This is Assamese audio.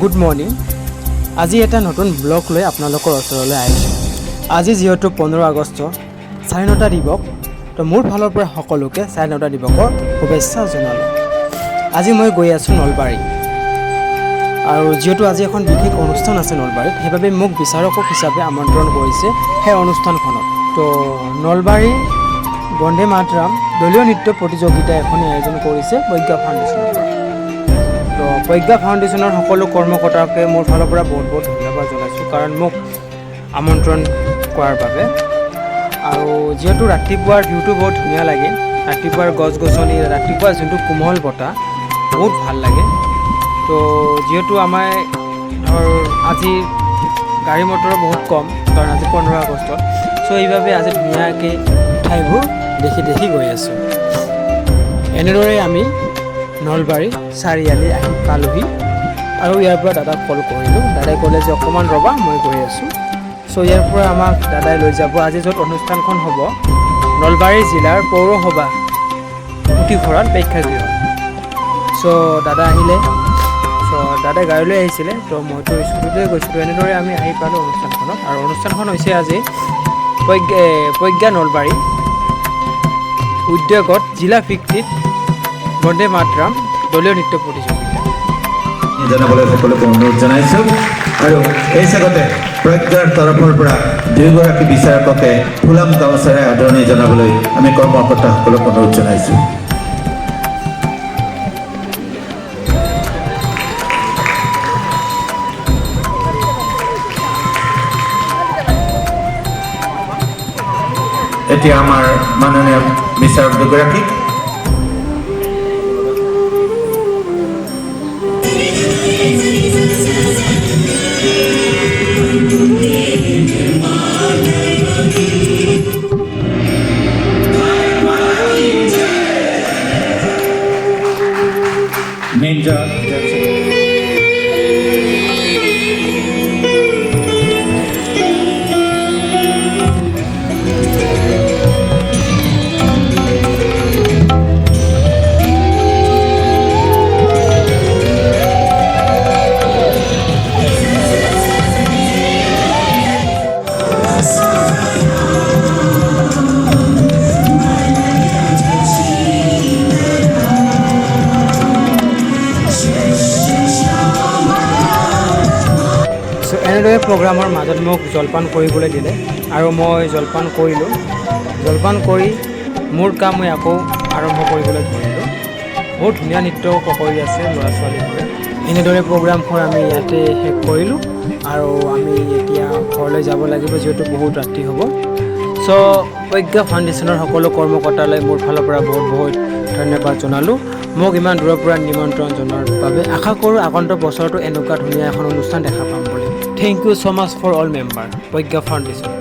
Good morning. আজি এটা নতুন ব্লগ লৈ আপোনালোকৰ ওচৰলৈ আহিছোঁ। আজি যিহেতু 15 আগষ্ট স্বাধীনতা দিৱস, তো মোৰ ফালৰ পৰা সকলোকে স্বাধীনতা দিৱসৰ শুভেচ্ছা জনালোঁ। আজি মই গৈ আছোঁ নলবাৰী, আৰু যিহেতু আজি এখন বিশেষ অনুষ্ঠান আছে নলবাৰীত, সেইবাবে মোক বিচাৰকক হিচাপে আমন্ত্ৰণ কৰিছে সেই অনুষ্ঠানখনত। তো নলবাৰী বন্দে মাতৰম দলীয় নৃত্য প্ৰতিযোগিতা এখনে আয়োজন কৰিছে প্ৰজ্ঞা ফাউণ্ডেশ্যনৰ পৰা। তো প্ৰজ্ঞা ফাউণ্ডেশ্যনৰ সকলো কৰ্মকৰ্তাকে মোৰ ফালৰ পৰা বহুত বহুত ধন্যবাদ জনাইছোঁ, কাৰণ মোক আমন্ত্ৰণ কৰাৰ বাবে। আৰু যিহেতু ৰাতিপুৱাৰ ভিউটো বহুত ধুনীয়া লাগে, ৰাতিপুৱাৰ গছ গছনি, ৰাতিপুৱাৰ যোনটো কোমল বতাহ বহুত ভাল লাগে। তো যিহেতু আমাৰ আজি গাড়ী মটৰ বহুত কম, কাৰণ আজি 15 আগষ্টত, চ' এইবাবে আজি ধুনীয়াকৈ ঠাইবোৰ দেখি গৈ আছোঁ। এনেদৰে আমি নলবাৰী চাৰিআলি আহি পালোহি, আৰু ইয়াৰ পৰা দাদাক কল কৰিলোঁ। দাদাই ক'লে যে অকণমান ৰ'বা, মই গৈ আছোঁ। চ' ইয়াৰ পৰা আমাক দাদাই লৈ যাব আজি য'ত অনুষ্ঠানখন হ'ব, নলবাৰী জিলাৰ পৌৰসভা পুথিভঁৰাল প্ৰেক্ষাগৃহ। চ' দাদা আহিলে, চ' দাদাই গাড়ীলৈ আহিছিলে, তো মইতো স্কুটিতে গৈছিলোঁ। এনেদৰে আমি আহি পালোঁ অনুষ্ঠানখনত, আৰু অনুষ্ঠানখন হৈছে আজি প্ৰজ্ঞা নলবাৰী উদ্যোগত জিলা ভিত্তিত বন্দে মাতৰম দলীয় নৃত্য প্ৰতিযোগিতা জনাবলৈ সকলোকে অনুৰোধ জনাইছোঁ। আৰু এই চেগতে প্ৰজ্ঞাৰ তৰফৰ পৰা দুয়োগৰাকী বিচাৰককে ফুলাম গামোচাৰে আদৰণি জনাবলৈ আমি কৰ্মকৰ্তাসকলক অনুৰোধ জনাইছোঁ। এতিয়া আমাৰ মাননীয় বিচাৰক দুগৰাকীক এনেদৰে প্ৰগ্ৰামৰ মাজত মোক জলপান কৰিবলৈ দিলে, আৰু মই জলপান কৰিলোঁ। জলপান কৰি মোৰ কাম মই আকৌ আৰম্ভ কৰিবলৈ ধৰিলোঁ। বহুত ধুনীয়া নৃত্য কৰি আছে ল'ৰা ছোৱালীবোৰে। এনেদৰে প্ৰগ্ৰামখন আমি ইয়াতে শেষ কৰিলোঁ, আৰু আমি এতিয়া ঘৰলৈ যাব লাগিব, যিহেতু বহুত ৰাতি হ'ব। চ' প্ৰজ্ঞা ফাউণ্ডেশ্যনৰ সকলো কৰ্মকৰ্তালৈ মোৰ ফালৰ পৰা বহুত বহুত ধন্যবাদ জনালোঁ, মোক ইমান দূৰৰ পৰা নিমন্ত্ৰণ জনোৱাৰ বাবে। আশা কৰোঁ আগন্তুক বছৰতো এনেকুৱা ধুনীয়া এখন অনুষ্ঠান দেখা পাম বুলি। Thank you so much for all members, Pragya Foundation.